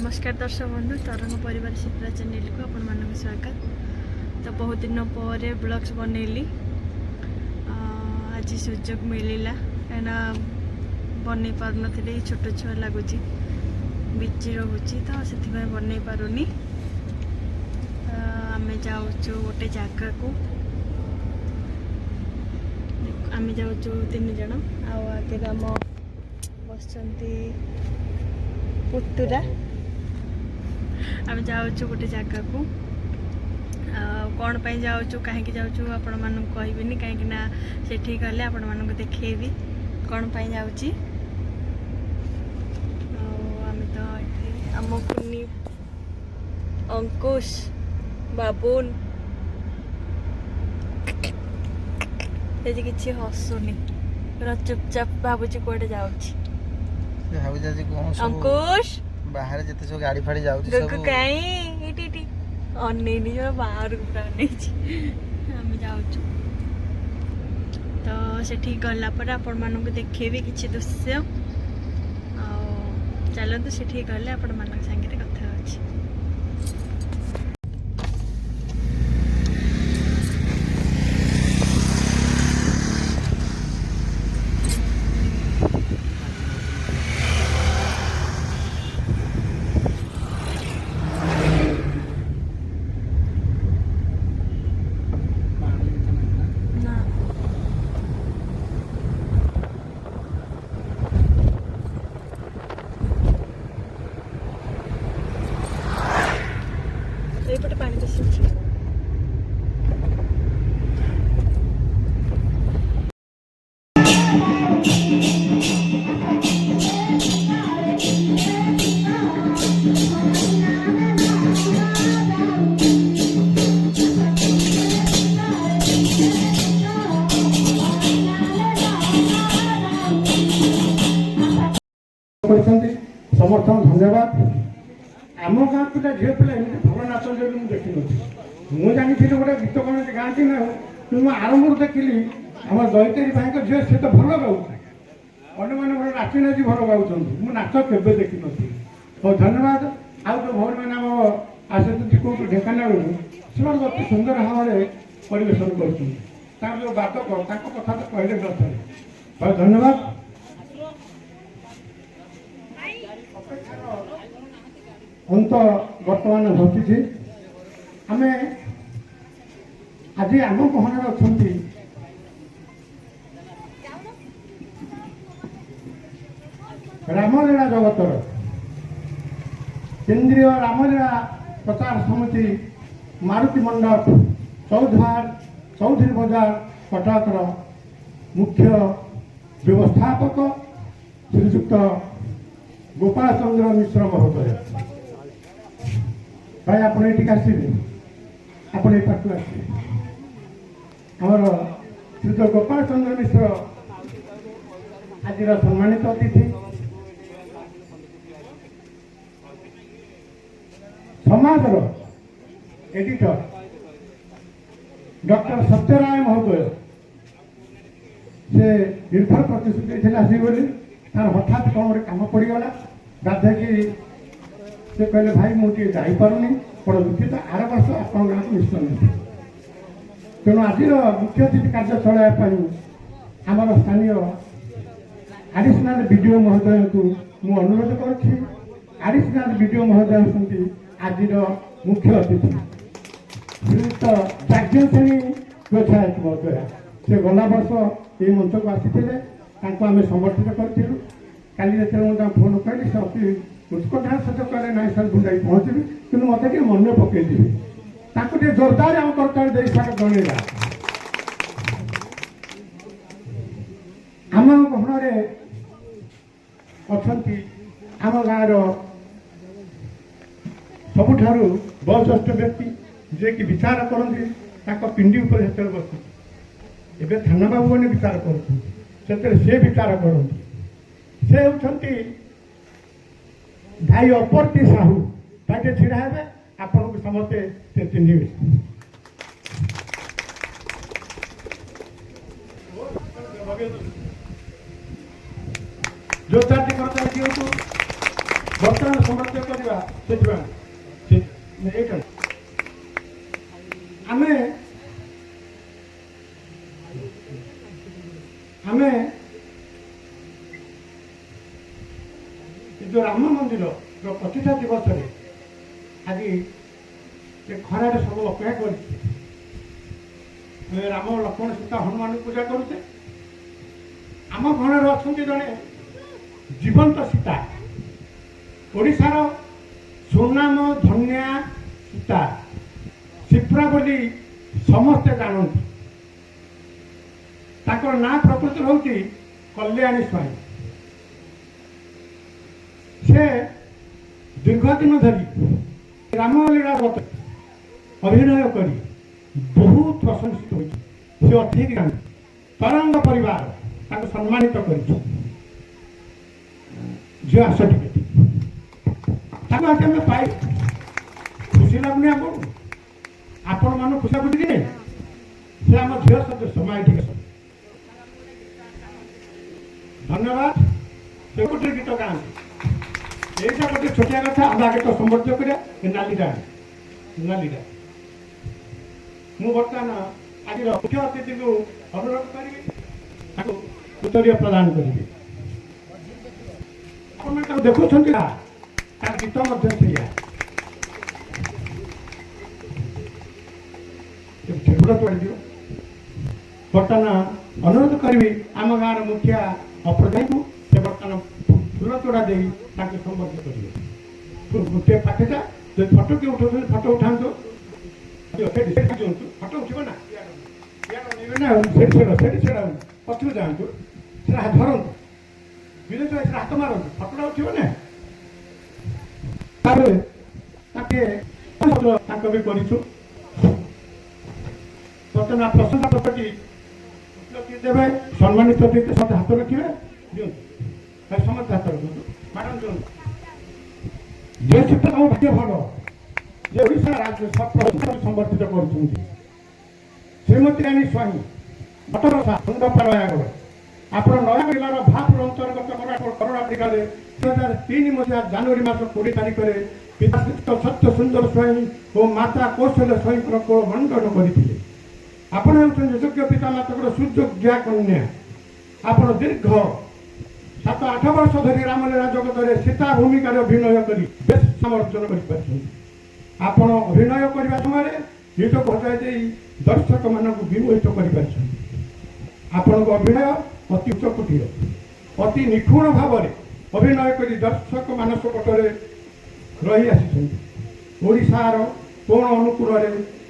नमस्कार दर्शक बंधु तरंग परिवार शिप्रा चैनल को आपण मानक स्वागत। तो बहुत दिन पर ब्लॉग्स बनैली आज सुजोग मिलला कहीं बन पार नी छोट छुआ लगुच बिजी रोचे तो से बन पारुनी। आम जाऊँ गोटे जगह को आम जाऊँ 3 जन आगे आम बस पुतुरा आम जाऊँ गोटे जगह को कौन पाई जाऊँ कहीं जाऊँ आपण मानक कहबी कहीं सेठी गले आपण मानक देखेबी कौन पाई जाऊँ। आम तो आम कुनी अंकुश बाबुन ये किसी हसुनी पूरा चुपचाप भावुची कौटे जाऊँ। अंकुश बाहर जिते सब गाड़ी फाड़ी जाउछ सब कहीं इटी अनेनी जो बाहर पूरा नहीं आम जाऊँ तो सेठी गला पर आपण मानक देखेबी किसी दृश्य चलते सेठी गले आपण मानक संगे कथा होछि। ଏଇପଟେ ପାଣି ବେଶୀ ଅଛି। समर्थन धन्यवाद। आम गाँ पिला झील पिला एमती भल नाच मुझे देखी नी मुझे जानी गोटे गीत कौन गाँती ना कि आरंभ देखिली आम दईतारी भाई झील सी तो भल गाँव अन्य मैंने भल नाची नाची भल गाँव मुझे नाच केवे देखी नी। बहुत धन्यवाद। आउ जो भौणी मैंने आम आसती कौट ढेकाना से अति सुंदर भाव में परिवेशन कर जो बातक कथा तो कहले न थे। बहुत धन्यवाद। अंत बर्तमान घटी आम आज आम कहना अच्छा रामलीला जगतर केंद्रीय रामलीला प्रचार समिति मारुति मंडप चौधरी बाजार कटकर मुख्य व्यवस्थापक श्रीजुक्त गोपाल चंद्र मिश्र महोदय भाई आप आसवे आप आसवे आमर श्रीजुक्त गोपाल चंद्र मिश्र आज सम्मानित अतिथि समाज एडिटर डॉक्टर सत्यराय महोदय से दीर्घ प्रतिश्रुति आसवे तार हठात कौन गोटे कम पड़गला बाध्य कि से कहले भाई मुझे जापारूनी बड़ा दुखित आर वर्ष आप गाँव को निश्चय नहीं तेणु आज मुख्य अतिथि कार्य चलाइवाई आमर स्थानीय आडिशनाल बीडीओ महोदय को मु अनुरोध करुच्ची। आडिशनाल बीडीओ महोदय होती आज मुख्य अतिथि श्रीयुक्त जाज्ञसेनी गोछायत महोदय से गला वर्ष ये मंच को आसी आम समर्थित करूँ। काली जो फोन कहली से अति उत्कंठार सहित कहले ना सर मुझे जाई पहुँचबी कि मत मन पकईदेवी जोरदार आम करताल दे सार जनइबा आम गहन अच्छा आम गाँव सबुठार वयोज्येष्ठ व्यक्ति जे कि विचार करती पिंडी उपर से बस एवं थाना बाबू मैंने विचार कर से विचार करती से होती भाई अपरती साहू भाई ढड़ा हे आपण को समस्ते चिन्हे जो चार्टी करता ବର୍ତ୍ତମାନ ସମର୍ଥନ କରିବା ସେଥିପାଇଁ ଏଇଟା ଆମେ ଆମେ जो राम मंदिर प्रतिष्ठा दिवस आज ये खरारे सब अपेक्षा कर राम लक्ष्मण सीता हनुमान पूजा करुचे आम घर अच्छा जड़े जीवंत सीता ओडिशार सुनाम धन्या सीता शिप्रा बोली समस्ते जानती ताकर ना प्रकृति हूँ कल्याणी स्वाई से दीर्घ दिन धरी रामलीला व्रत अभिनय कर बहुत प्रशंसित होती अधिक तरंग परिवार सम्मानित कर झील आस टे पाई खुशी लगुनि आपण मान खुशी लगुच कि से आम झील सदस्य माइटी धन्यवाद से गोटे गीत गाँव এইটা গোটে ছোটিয়া কথা আমরা আগে তো সম্বোধন করে নালিটা নালিটা ମୁଁ ବର୍ତ୍ତମାନ ଆଜିର ମୁଖ୍ୟ ଅତିଥିଙ୍କୁ ଅନୁରୋଧ କରିବି ତାକୁ ଉତ୍ତରୀୟ ପ୍ରଦାନ କରିବି ଆପଣମାନେ ତାକୁ ଦେଖୁଛନ୍ତି ନା ତାର ଗୀତ ମଧ୍ୟ ସେଇଆ ଠେକୁର ତୋଳିଦିଅ ବର୍ତ୍ତମାନ ଅନୁରୋଧ କରିବି ଆମ ଗାଁର ମୁଖିଆ ଅପ୍ରଦାୟକୁ ସେ ବର୍ତ୍ତମାନ फूल तोड़ा दे संबर्ध करेंगे गोटे पाखे जा फटो किए उठाऊ फटो उठा फटो उठो ना पछू जातु धरतु विदेश हाथ मारतु फटोटा उठो ना भी करूँ बर्तमान प्रशंसा पत्रटी देवे सम्मानित हाथ रखिए दिखाँ समस्त हाथ रखु मैडम जो शिक्षा तुम भाग्य भल जे ओडिशा राज्य संबर्धित कर श्रीमती रानी स्वाई भटरसा सुंदरपाड़ नयागढ़ आप नयागढ़ जिलार भापुर अंतर्गत करोड़ा जिले 2003 मसीहा जनवरी मास 20 तारिख में पिता सत्य सुंदर स्वाई और माता कौशल्य स्वाई कोल मंडन करते आपण योग्य पिता माता सुयोग्या कन्या आप दीर्घ 7-8 वर्ष धरी रामलीला जगत में सीता भूमिकार अभिनय कर बेस समर्जन कर अभिनय करने समय निजक हटाई दर्शक मानक विमोहित कर अभिनय अति उच्च कोटिर अति निखुण भाव अभिनय कर दर्शक मानस पटरे रही आसी ओडिशार कोण अनुकूल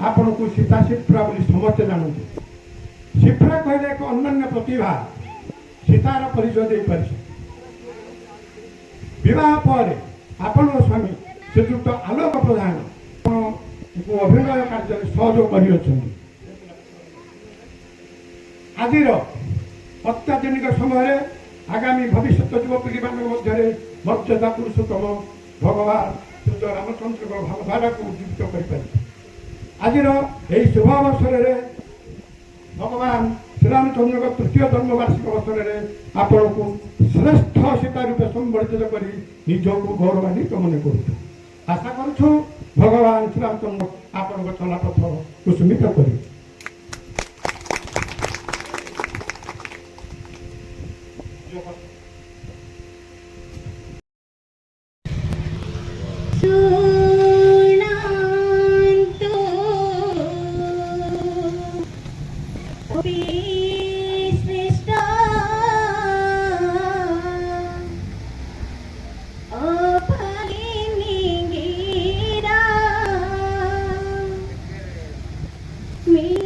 आपण को सीता शिप्रा बोली समस्ते जानते शिप्रा कहले एक अनन्य प्रतिभा सीतार परिचय दे पारि विवाह पर आपण स्वामी श्रीजुक्त आलोक प्रधान अभिनय कार्य सहयोग कर आज अत्याधुनिक समय आगामी भविष्य युवपीढ़ी मान मर्यादा पुरुषोत्तम भगवान श्री रामचंद्र भावधारा को उज्जीवित कर आज शुभ अवसर भगवान श्रीरामचंद्र तृतीय जन्मवार्षिक अवसर में आपण को श्रेष्ठ सीता रूपे संबर्धित कर निजक गौरवान्वित मन करूँ आशा करूँ भगवान श्रीरामचंद्र आपण चलापथ कुसुमित कर me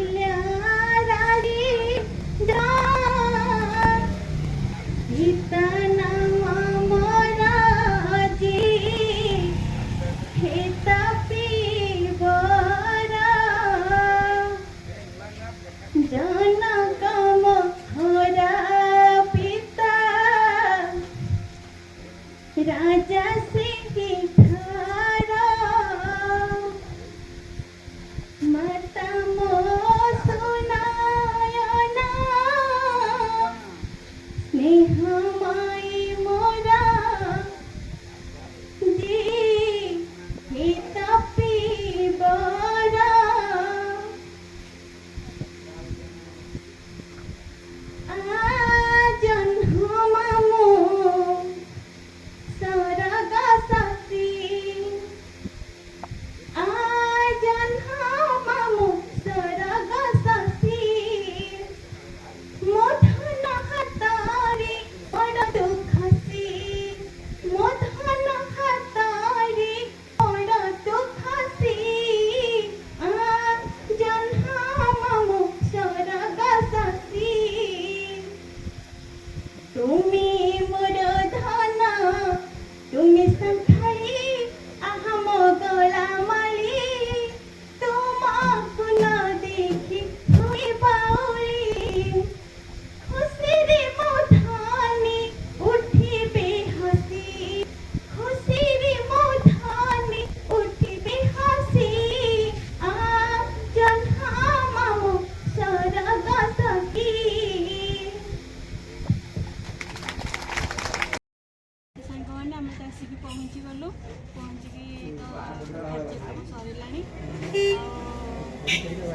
ପହଞ୍ଚିକି ତ କାର୍ଯ୍ୟକ୍ରମ ସରିଲାଣି।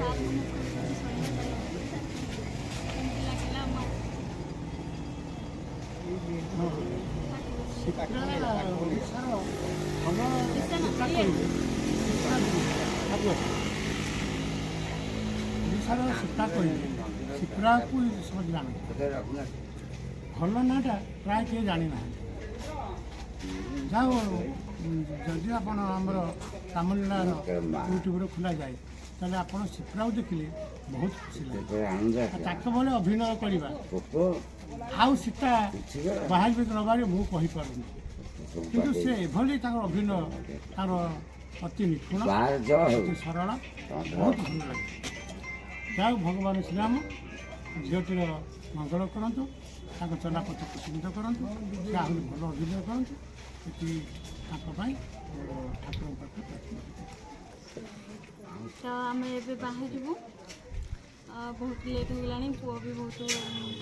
ଆଉ କେମିତି ଲାଗିଲା ଆମ ଓଡ଼ିଶାର ସୀତା କହିଲେ ଶିପ୍ରାକୁ ସମସ୍ତେ ଜାଣନ୍ତି। ଭଲ ନାଁଟା ପ୍ରାୟ କେହି ଜାଣିନାହାନ୍ତି। ଯାହା ହଉ ଯଦି ଆପଣ ଆମର ତାମିଲନାଡୁର ୟୁଟ୍ୟୁବରେ ଖୋଲାଯାଏ ତାହେଲେ ଆପଣ ଶିପ୍ରାକୁ ଦେଖିଲେ ବହୁତ ଖୁସି ଲାଗେ। ତାଙ୍କ ଭଳି ଅଭିନୟ କରିବା ଆଉ ସୀତା ବାହାରିବେ ନବାରେ ମୁଁ କହିପାରୁନି, କିନ୍ତୁ ସେ ଏଭଳି ତାଙ୍କର ଅଭିନୟ ତାର ଅତି ନିପୁଣ ଅତି ସରଳ ବହୁତ ଭଲ ଲାଗେ। ଯାହା ହଉ ଭଗବାନ ଶ୍ରୀରାମ ଝିଅଟିର ମଙ୍ଗଳ କରନ୍ତୁ, ତାଙ୍କ ଚଲାପଥକୁ ସୁବିଧା କରନ୍ତୁ, ସେ ଆହୁରି ଭଲ ଅଭିନୟ କରନ୍ତୁ। ଏଠି ତାଙ୍କ ପାଇଁ ଠାକୁରଙ୍କ ପାଖରେ ପ୍ରାର୍ଥନା। ତ ଆମେ ଏବେ ବାହାରିବୁ। ବହୁତ ଲେଟ୍ ହେଇଗଲାଣି, ପୁଅ ବି ବହୁତ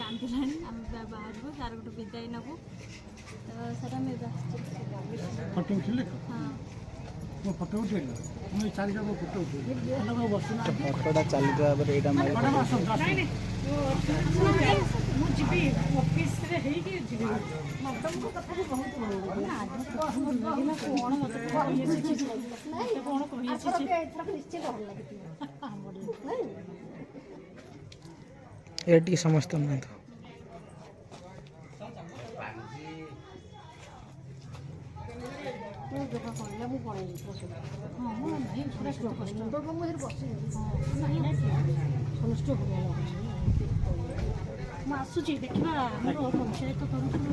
କାନ୍ଦିଲାଣି। ଆମେ ବାହାରିବୁ, ତାର ଗୋଟେ ବିଦାୟ ନେବୁ। ତ ସେଟା ଆମେ ଏବେ ଫଟୋ ଉଠିଲେ ହଁ ମୋ ଫଟୋ ଉଠେଇଲ, ମୁଁ ଏଇ ଚାରିଟା ମୋ ଫଟୋ ଉଠେଇଲି। ବସୁନାହାନ୍ତି ଫଟୋଟା ଚାଲିଥିବା ପରେ ଏଇଟା ମାରି ମୁଁ ଯିବି ଅଫିସରେ ହେଇକି ଯିବି। ମତଙ୍କ କଥା ବି ବହୁତ ଭଲ ଲାଗିଲା। କଣ ମତେ କହିଆସିଛି, କଣ କହିଆସିଛି ନିଶ୍ଚୟ ଭଲ ଲାଗିଥିଲା। ଏ ଟିକେ ସମସ୍ତେ ନିଅନ୍ତୁ। କହିଲା ମୁଁ ପଳେଇଲି। ହଁ ମୁଁ ନାଇଁ କଷ୍ଟ ମୁଁ ବସିବି। ମୁଁ ଆସୁଛି, ଦେଖିବା ଆମର ପଞ୍ଚାୟତ ତରଫରୁ